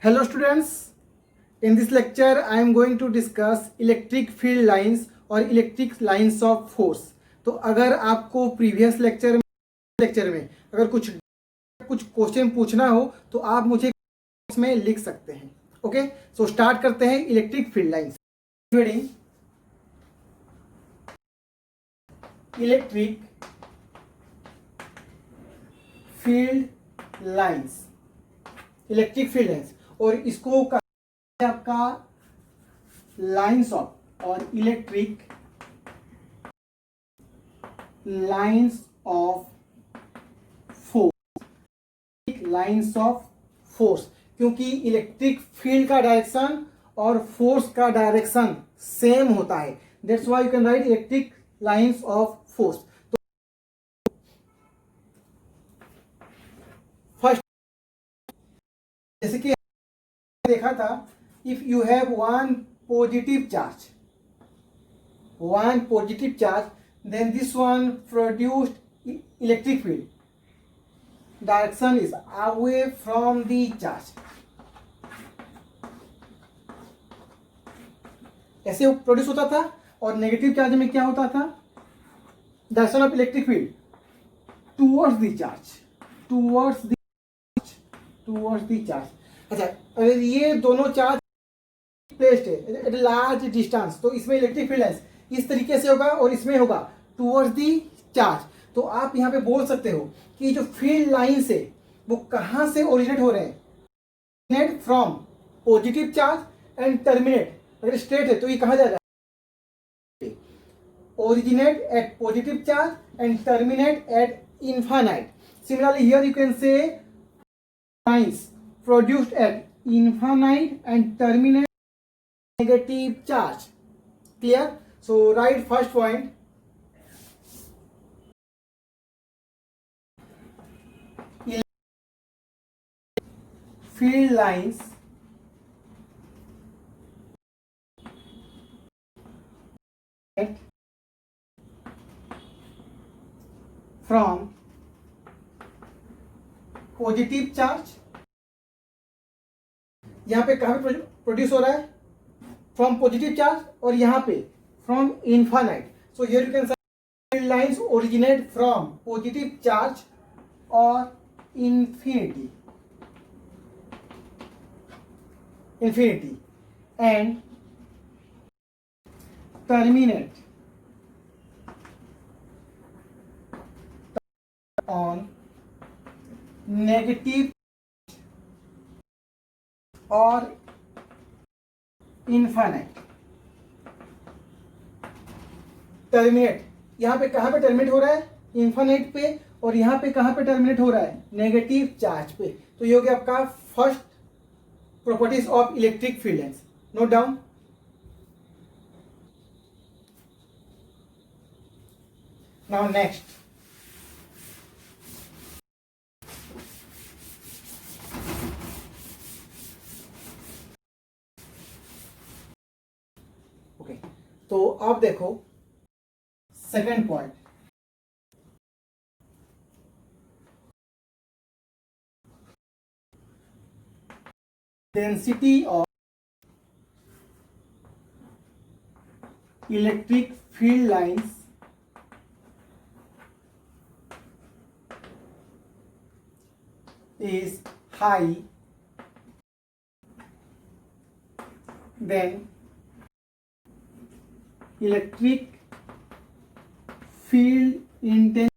Hello students, in this lecture I am going to discuss electric field lines और electric lines of force. तो अगर आपको previous lecture में अगर कुछ क्वेश्चन पूछना हो तो आप मुझे में लिख सकते हैं. ओके, सो स्टार्ट करते हैं electric field lines. Electric field lines, electric field lines, और इसको आपका लाइंस ऑफ और electric lines of force, lines of force, क्योंकि इलेक्ट्रिक फील्ड का डायरेक्शन और फोर्स का डायरेक्शन सेम होता है. That's why you can write electric lines of force. तो फर्स्ट, जैसे कि देखा था, if you have one positive charge, then this one produced electric field. Direction is away from the charge. ऐसे produce होता था. और नेगेटिव चार्ज में क्या होता था? Direction of electric field towards the charge. अच्छा, अगर ये दोनों चार्ज प्लेस्ड है एट लार्ज डिस्टेंस, तो इसमें इलेक्ट्रिक फील्ड लाइंस इस तरीके से होगा और इसमें होगा टूवर्ड्स दी चार्ज. तो आप यहाँ पे बोल सकते हो कि जो फील्ड लाइंस है वो कहाँ से ओरिजिनेट हो रहे हैं? From positive charge and terminate. अगर स्ट्रेट है तो ये कहाँ जाएगा? Originate at positive charge and terminate at infinite. Similarly here you can say lines produced at infinite and terminate negative charge. Clear? So write first point. Field lines from positive charge. यहाँ पे कहाँ पे produce हो रहा है? From positive charge, और यहाँ पे from infinite. So here you can से field lines originate from positive charge और infinity and terminate on negative और इनफाइनाइट. टर्मिनेट यहाँ पे कहाँ पे टर्मिनेट हो रहा है? इनफाइनाइट पे. और यहाँ पे कहाँ पे टर्मिनेट हो रहा है? नेगेटिव चार्ज पे. तो ये हो गया आपका first properties of electric field lines. Note down. Now next, तो अब देखो second point. Density of electric field lines is high then electric field intensity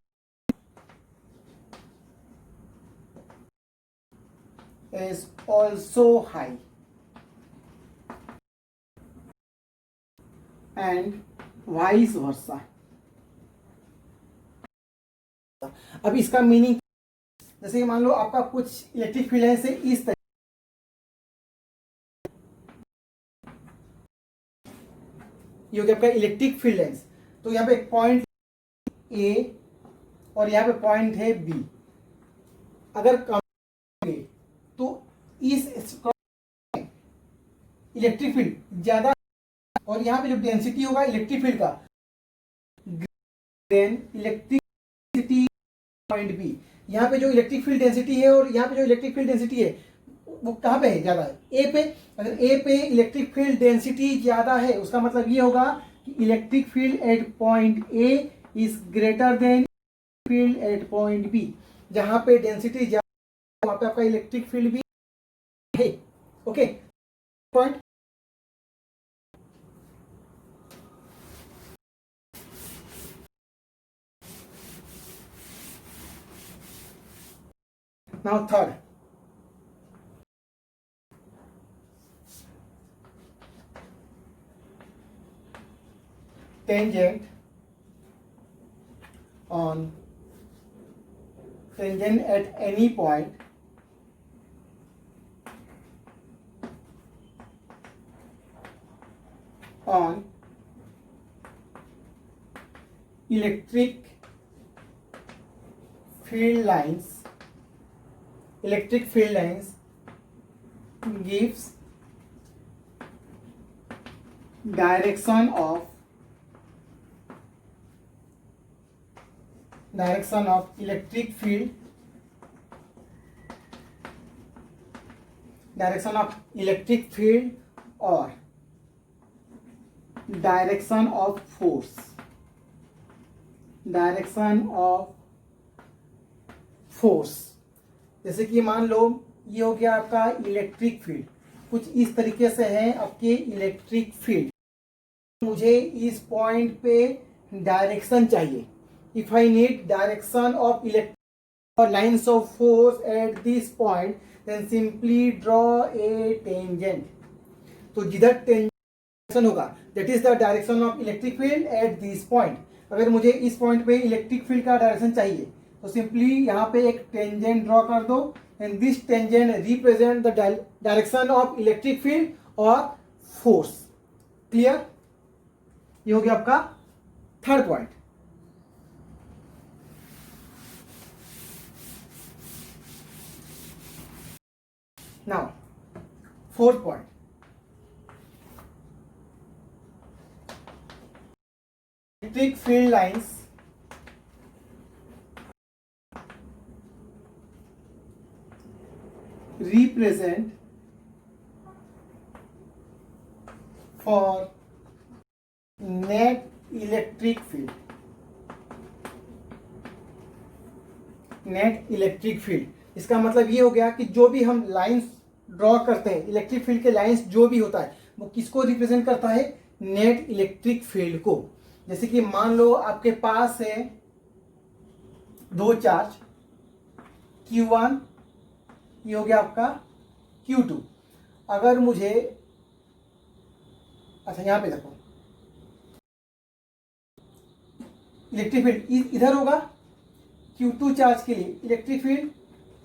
is also high and vice versa. अब इसका मीनिंग, जैसे मान लो आपका कुछ इलेक्ट्रिक फील्ड लाइन से इस तरह, ये हो गया आपका इलेक्ट्रिक फील्ड लाइंस. तो यहाँ पे एक पॉइंट ए और यहाँ पे पॉइंट है बी. अगर तो इस इलेक्ट्रिक फील्ड ज्यादा, और यहाँ पे जो डेंसिटी होगा इलेक्ट्रिक फील्ड का देन इलेक्ट्रिसिटी पॉइंट बी. यहाँ पे जो इलेक्ट्रिक फील्ड डेंसिटी है और यहाँ पे जो इलेक्ट्रिक फील्ड डेंसिटी है वो कहाँ पे है, ज़्यादा है ए पे। अगर ए पे इलेक्ट्रिक फील्ड डेंसिटी ज़्यादा है उसका मतलब ये होगा कि electric field at point A is greater than field at point B. जहाँ पे डेंसिटी ज़्यादा वहाँ पे आपका इलेक्ट्रिक फील्ड भी है। Okay point. Now third, tangent at any point on electric field lines gives direction of electric field or direction of force। जैसे कि मान लो ये हो गया आपका इलेक्ट्रिक फील्ड, कुछ इस तरीके से है आपके इलेक्ट्रिक फील्ड। मुझे इस पॉइंट पे डायरेक्शन चाहिए। If I need direction of electric और lines of force at this point then simply draw a tangent. तो जिधर टेंजेंट होगा that is the direction of electric field at this point. अगर मुझे इस पॉइंट पे इलेक्ट्रिक फील्ड का direction चाहिए तो सिंपली यहाँ पे एक टेंजेंट ड्रॉ कर दो and this tangent represent the direction of electric field और फोर्स। क्लियर? ये हो गया आपका third point. Now fourth point, electric field lines represent for net electric field। इसका मतलब ये हो गया कि जो भी हम लाइंस ड्रॉ करते हैं, इलेक्ट्रिक फील्ड के लाइंस जो भी होता है वो किसको रिप्रेजेंट करता है? नेट इलेक्ट्रिक फील्ड को। जैसे कि मान लो आपके पास है दो चार्ज Q1, ये हो गया आपका Q2। अगर मुझे, अच्छा यहां पे देखो, इलेक्ट्रिक फील्ड इधर होगा, Q2 चार्ज के लिए इलेक्ट्रिक फील्ड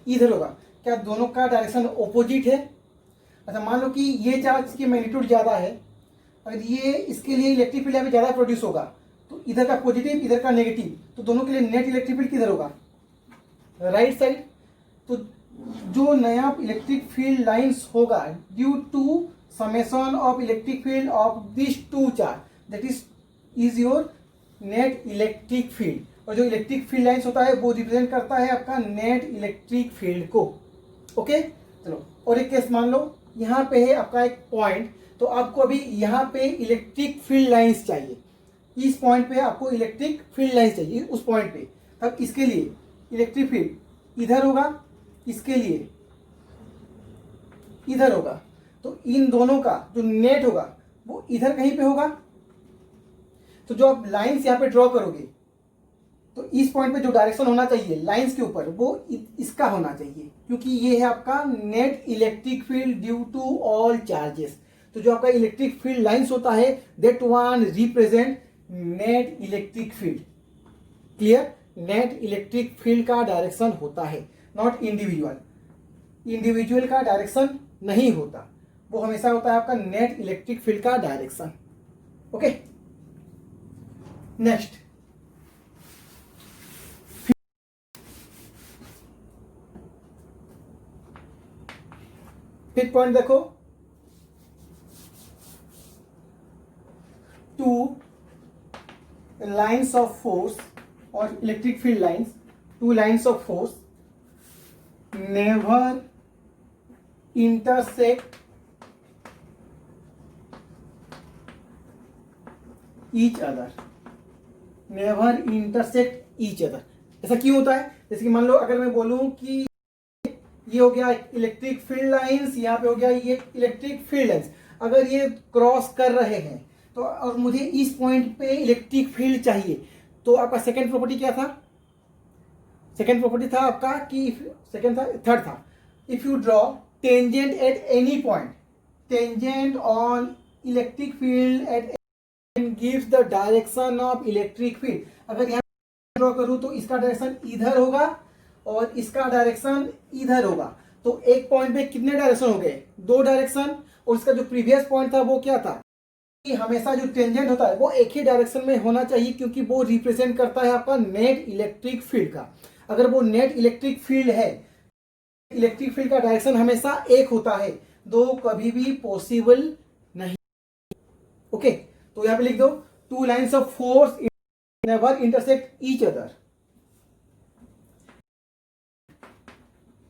इधर होगा। क्या दोनों का डायरेक्शन ऑपोजिट है? अच्छा मान लो कि ये चार्ज की मैग्नीट्यूड ज़्यादा है, अगर ये इसके लिए इलेक्ट्रिक फील्ड यहाँ पे ज़्यादा प्रोड्यूस होगा तो इधर का पॉजिटिव इधर का नेगेटिव, तो दोनों के लिए नेट इलेक्ट्रिक फील्ड किधर होगा? Right side. तो जो नया इलेक्ट्रिक फील्ड लाइंस होगा due to summation of electric field of this two charge that is your net electric field. और जो इलेक्ट्रिक फील्ड लाइंस होता है वो रिप्रेजेंट करता है आपका नेट इलेक्ट्रिक फील्ड को। ओके चलो, और एक केस मान लो यहाँ पे है आपका एक पॉइंट, तो आपको अभी यहाँ पे इलेक्ट्रिक फील्ड लाइंस चाहिए। इस पॉइंट पे आपको इलेक्ट्रिक फील्ड लाइंस चाहिए उस पॉइंट पे। तब इसके लिए इलेक्ट्रिक फील्ड इधर होगा, इसके लिए इधर होगा, तो इन दोनों का जो नेट होगा वो इधर कहीं पे होगा। तो जो आप लाइंस यहाँ पे ड्रॉ करोगे तो इस पॉइंट पे जो डायरेक्शन होना चाहिए लाइंस के ऊपर वो इसका होना चाहिए, क्योंकि ये है आपका net electric field due to all charges. तो जो आपका इलेक्ट्रिक फील्ड लाइंस होता है that one represent net electric field. Clear? Net electric field का डायरेक्शन होता है, नॉट इंडिविजुअल। इंडिविजुअल का डायरेक्शन नहीं होता, वो हमेशा होता है आपका नेट इलेक्ट्रिक फील्ड का direction. Okay next, fifth point देखो, टू लाइन्स ऑफ फोर्स और electric field lines, two lines of force never intersect each other, never intersect each other। ऐसा क्यों होता है? जैसे कि मान लो अगर मैं बोलूं कि ये हो गया इलेक्ट्रिक फील्ड लाइंस, यहाँ पे हो गया ये इलेक्ट्रिक फील्ड लाइंस, अगर ये क्रॉस कर रहे हैं तो और मुझे इस पॉइंट पे इलेक्ट्रिक फील्ड चाहिए, तो आपका सेकंड प्रॉपर्टी क्या था? सेकंड प्रॉपर्टी था आपका कि सेकंड था, थर्ड था, if you draw tangent at any point, tangent on electric field eight gives the direction of electric field. अगर यहाँ ड्रॉ करूं तो इसका डायरेक्शन इधर होगा और इसका डायरेक्शन इधर होगा, तो एक पॉइंट पे कितने डायरेक्शन हो गए? दो डायरेक्शन। और इसका जो प्रीवियस पॉइंट था वो क्या था कि हमेशा जो टेंजेंट होता है वो एक ही डायरेक्शन में होना चाहिए, क्योंकि वो रिप्रेजेंट करता है आपका नेट इलेक्ट्रिक फील्ड का। अगर वो नेट इलेक्ट्रिक फील्ड है, इलेक्ट्रिक फील्ड का डायरेक्शन हमेशा एक होता है, दो कभी भी पॉसिबल नहीं। ओके, तो यहां पे लिख दो two lines of force never intersect each other,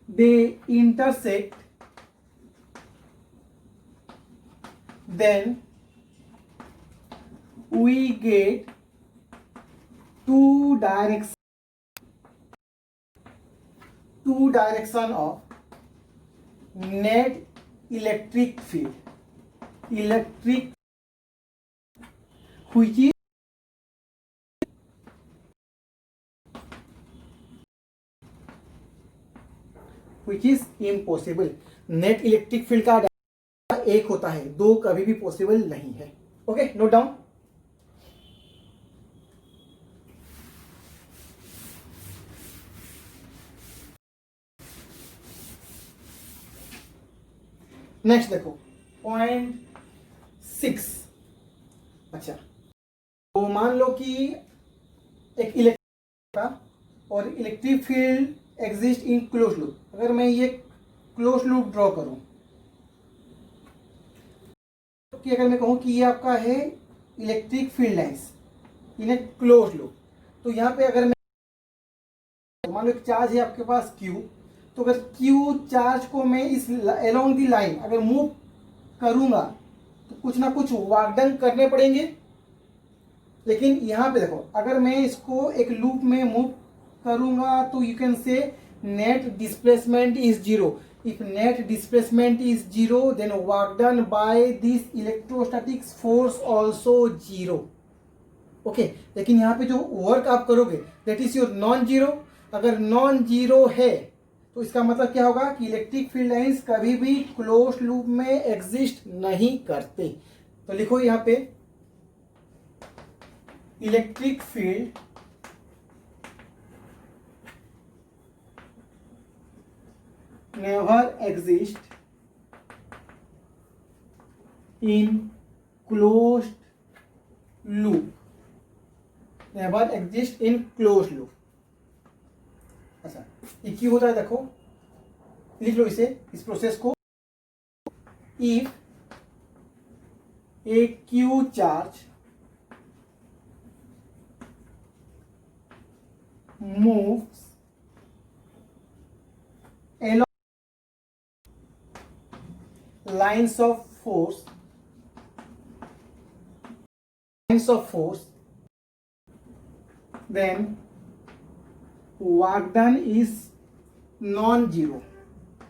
they intersect, then we get two direction of net electric field, electric, which is impossible। Net electric field का एक होता है, दो कभी भी पॉसिबल नहीं है। Okay, note down. नेक्स्ट देखो पॉइंट 6। अच्छा, तो मान लो कि एक इलेक्ट्रिक का और electric field exist in close loop. अगर मैं ये क्लोज लूप ड्रॉ करूं कि अगर मैं कहूं कि ये आपका है electric field lines in A close loop, तो यहां पे अगर मैं मान लो एक चार्ज है आपके पास Q, तो अगर Q चार्ज को मैं इस अलोंग दी लाइन अगर मूव करूंगा तो कुछ ना कुछ वर्क डन करने पड़ेंगे। लेकिन यहां पे देखो, अगर मैं इसको एक लूप में मूव करूंगा तो you can say net displacement is zero. If net displacement is zero then work done by this electrostatic force also zero. Okay, लेकिन यहाँ पे जो वर्क आप करोगे that is your non zero. अगर नॉन जीरो है तो इसका मतलब क्या होगा कि इलेक्ट्रिक फील्ड लाइंस कभी भी क्लोज लूप में एग्जिस्ट नहीं करते। तो लिखो यहाँ पे electric field never exist in closed loop, never exist in closed loop। अच्छा, ये क्यों होता है? देखो लिख लो इसे, इस प्रोसेस को। If a q charge moves along lines of force, then work done is non-zero,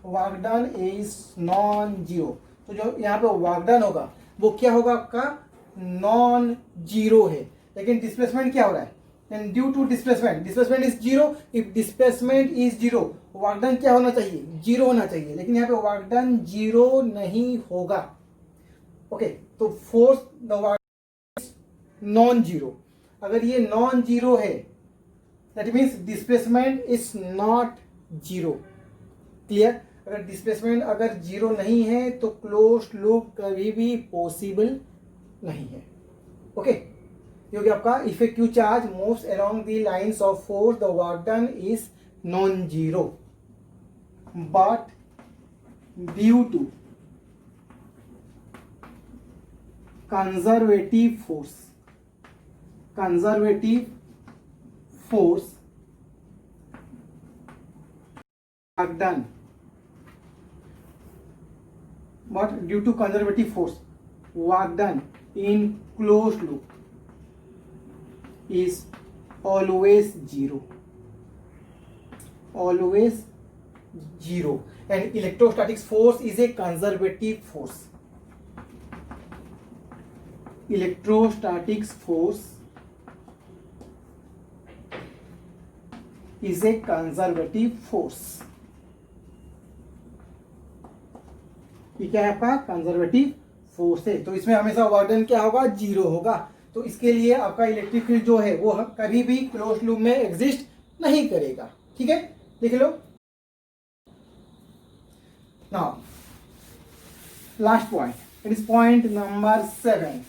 work done is non zero. तो जो यहाँ पे वर्क डन होगा वो क्या होगा? आपका नॉन जीरो है। लेकिन डिस्प्लेसमेंट क्या हो रहा है? And due to displacement is zero. If displacement is zero, work done क्या होना चाहिए? जीरो होना चाहिए। लेकिन यहाँ पे वर्क डन जीरो नहीं होगा। ओके, तो force the work non zero. अगर ये नॉन जीरो है that means displacement is not zero. Clear? अगर डिस्प्लेसमेंट अगर जीरो नहीं है तो क्लोज लूप कभी भी पॉसिबल नहीं है। ओके, क्योंकि आपका if a q charge moves along the lines of force the work done is non zero, but due to conservative force work done but due to conservative force, work done in closed loop is always zero, always zero, and electrostatics force is a conservative force. Electrostatics force is a conservative force. ये क्या है आपका conservative force है, तो इसमें हमेशा work done क्या होगा, जीरो होगा। तो इसके लिए आपका इलेक्ट्रिक फील्ड जो है वो कभी भी क्लोज लूप में एग्जिस्ट नहीं करेगा। ठीक है, लिख लो। Now last point, it is point number 7।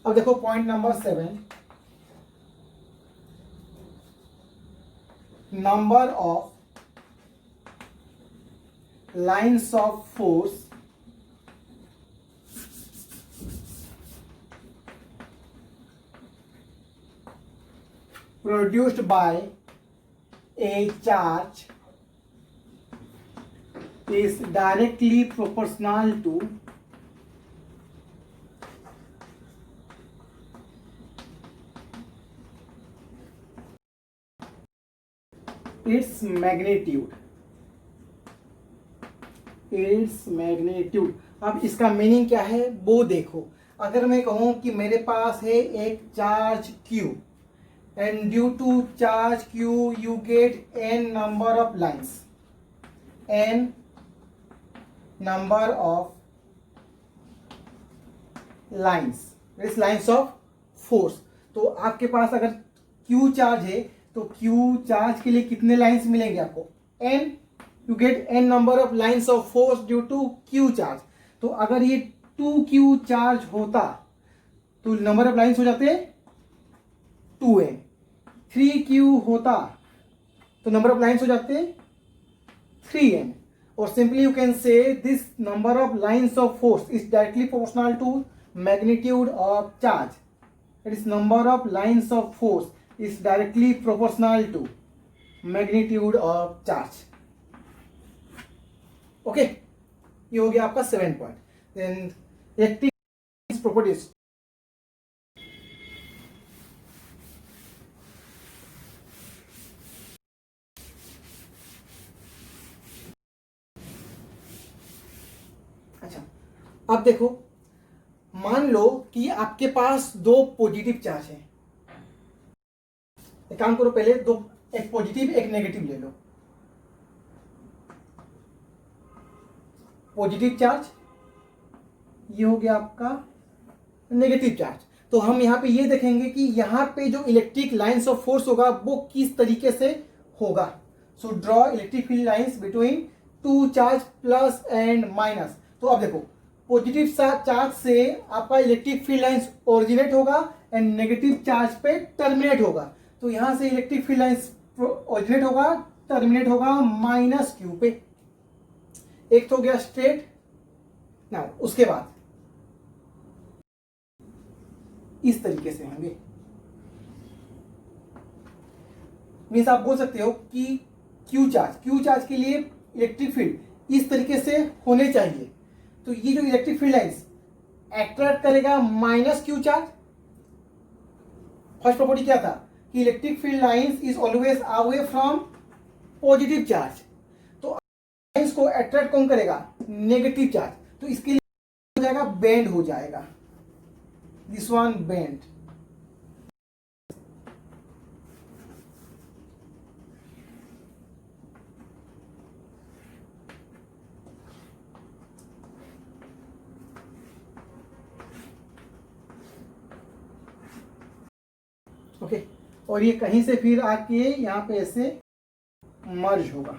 अब देखो point number 7, number of lines of force produced by a charge is directly proportional to its magnitude, its magnitude। अब इसका मीनिंग क्या है वो देखो। अगर मैं कहूं कि मेरे पास है एक charge Q and due to charge Q you get n number of lines, n number of lines, this lines of force। तो आपके पास अगर Q चार्ज है तो Q चार्ज के लिए कितने लाइंस मिलेंगे आपको, n, you get n number of lines of force due to Q charge. तो अगर ये 2Q चार्ज होता तो नंबर ऑफ लाइंस हो जाते 2n, 3Q होता तो नंबर ऑफ लाइंस हो जाते 3n, और simply you can say this number of lines of force is directly proportional to magnitude of charge. It is number of lines of force is directly proportional to magnitude of charge। Okay, ये हो गया आपका 7 point. Then electric properties. अच्छा, अब देखो, मान लो कि आपके पास दो पॉजिटिव चार्ज है। एक काम करो, पहले दो, एक पॉजिटिव एक नेगेटिव ले लो। पॉजिटिव चार्ज, ये हो गया आपका नेगेटिव चार्ज। तो हम यहां पे ये देखेंगे कि यहां पे जो इलेक्ट्रिक लाइंस ऑफ फोर्स होगा वो किस तरीके से होगा। So draw electric field lines between two charge plus and minus. तो अब देखो, पॉजिटिव चार्ज से आपका इलेक्ट्रिक फील्ड लाइंस ओरिजिनेट होगा एंड नेगेटिव चार्ज पे टर्मिनेट होगा। तो यहां से इलेक्ट्रिक फील्ड लाइंस ओरिजिनेट होगा, टर्मिनेट होगा -Q पे। एक तो हो गया स्ट्रेट। ना उसके बाद इस तरीके से होंगे। मीन्स आप बोल सकते हो कि क्यू चार्ज के लिए इलेक्ट्रिक फील्ड इस तरीके से होने चाहिए। तो ये जो इलेक्ट्रिक फील्ड लाइंस अट्रैक्ट करेगा -Q चार्ज। फर्स्ट प्रॉपर्टी क्या था कि electric field lines is always away from positive charge. तो लाइंस को अट्रैक्ट कौन करेगा, नेगेटिव चार्ज। तो इसके लिए हो जाएगा बेंड, हो जाएगा दिस वन बेंड। ओके, और ये कहीं से फिर आके यहां पे ऐसे मर्ज होगा।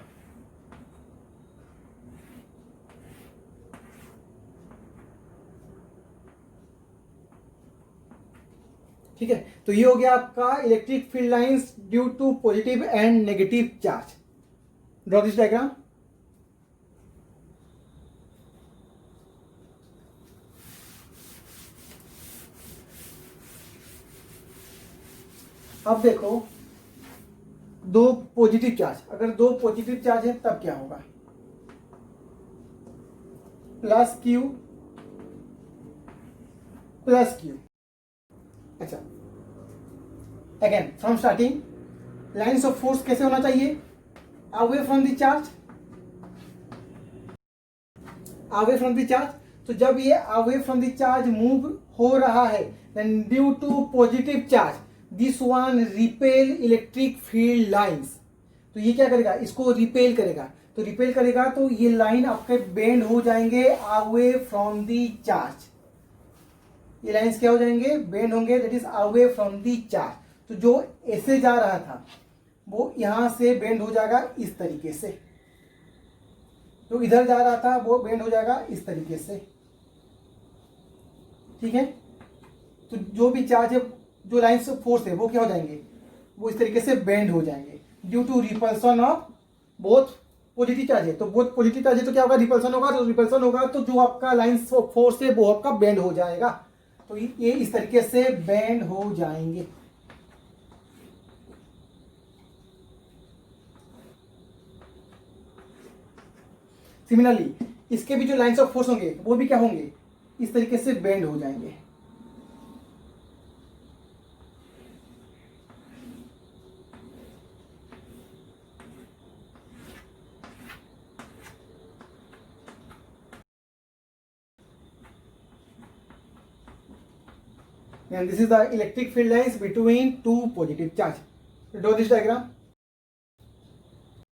ठीक है, तो ये हो गया आपका electric field lines due to positive and negative charge. Draw this diagram. अब देखो, दो पॉजिटिव चार्ज, अगर दो पॉजिटिव चार्ज है तब क्या होगा, प्लस क्यू प्लस क्यू। अच्छा, again from starting, lines of force कैसे होना चाहिए, away from the charge, away from the charge. तो जब ये away from the charge move हो रहा है, then due to positive charge this one repel electric field lines. तो ये क्या करेगा, इसको रिपेल करेगा, तो रिपेल करेगा तो ये लाइन आपके बेंड हो जाएंगे अवे फ्रॉम द चार्ज, ये लाइंस क्या हो जाएंगे, बेंड होंगे, that is away from the charge. तो जो ऐसे जा रहा था वो यहां से बेंड हो जाएगा इस तरीके से, जो इधर जा रहा था वो बेंड हो जाएगा इस तरीके से, ठीक है। तो जो भी चार्ज है, जो लाइंस ऑफ फोर्स है वो क्या हो जाएंगे, वो इस तरीके से बेंड हो जाएंगे due to repulsion of both positive charge है, तो बोथ पॉजिटिव चार्ज है तो क्या होगा, रिपल्सन होगा, तो रिपल्सन होगा तो जो आपका लाइंस ऑफ फोर्स है वो आपका बेंड हो जाएगा, तो ये इस तरीके से बेंड हो जाएंगे। सिमिलरली इसके भी जो लाइंस ऑफ फोर्स होंगे वो भी क्या होंगे, इस तरीके से बेंड हो जाएंगे। And this is the electric field lines between two positive charge. Draw this diagram.